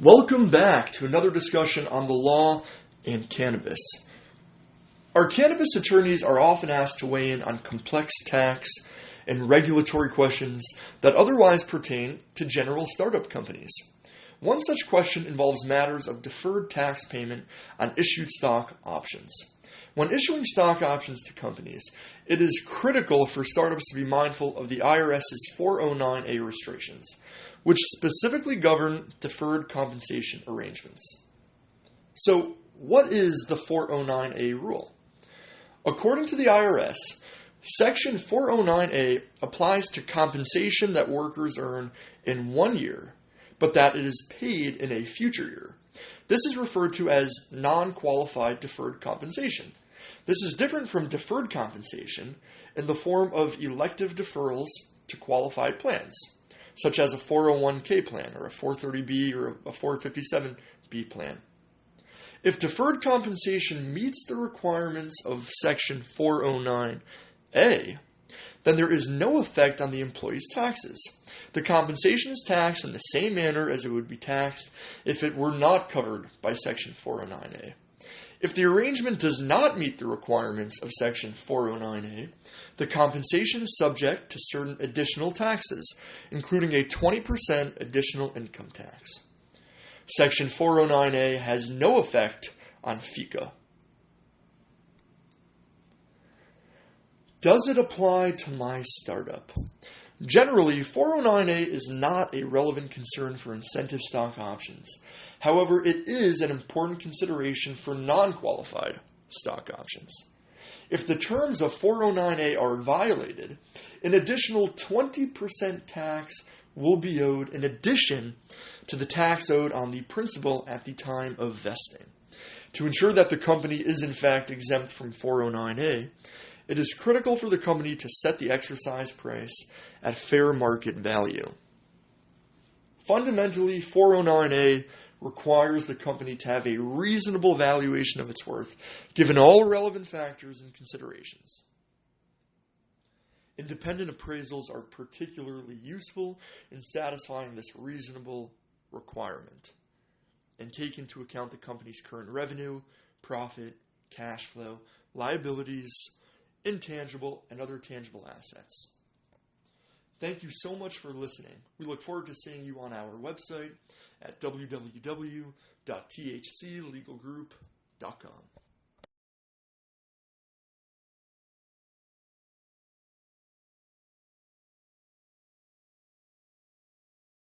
Welcome back to another discussion on the law and cannabis. Our cannabis attorneys are often asked to weigh in on complex tax and regulatory questions that otherwise pertain to general startup companies. One such question involves matters of deferred tax payment on issued stock options. When issuing stock options to companies, it is critical for startups to be mindful of the IRS's 409A restrictions, which specifically govern deferred compensation arrangements. So, what is the 409A rule? According to the IRS, Section 409A applies to compensation that workers earn in 1 year, but that it is paid in a future year. This is referred to as non-qualified deferred compensation. This is different from deferred compensation in the form of elective deferrals to qualified plans, such as a 401k plan or a 430B or a 457B plan. If deferred compensation meets the requirements of Section 409A, then there is no effect on the employee's taxes. The compensation is taxed in the same manner as it would be taxed if it were not covered by Section 409A. If the arrangement does not meet the requirements of Section 409A, the compensation is subject to certain additional taxes, including a 20% additional income tax. Section 409A has no effect on FICA. Does it apply to my startup? Generally, 409A is not a relevant concern for incentive stock options. However, it is an important consideration for non-qualified stock options. If the terms of 409A are violated, an additional 20% tax will be owed in addition to the tax owed on the principal at the time of vesting. To ensure that the company is in fact exempt from 409A, it is critical for the company to set the exercise price at fair market value. Fundamentally, 409A requires the company to have a reasonable valuation of its worth, given all relevant factors and considerations. Independent appraisals are particularly useful in satisfying this reasonable requirement and take into account the company's current revenue, profit, cash flow, liabilities, intangible, and other tangible assets. Thank you so much for listening. We look forward to seeing you on our website at www.thclegalgroup.com.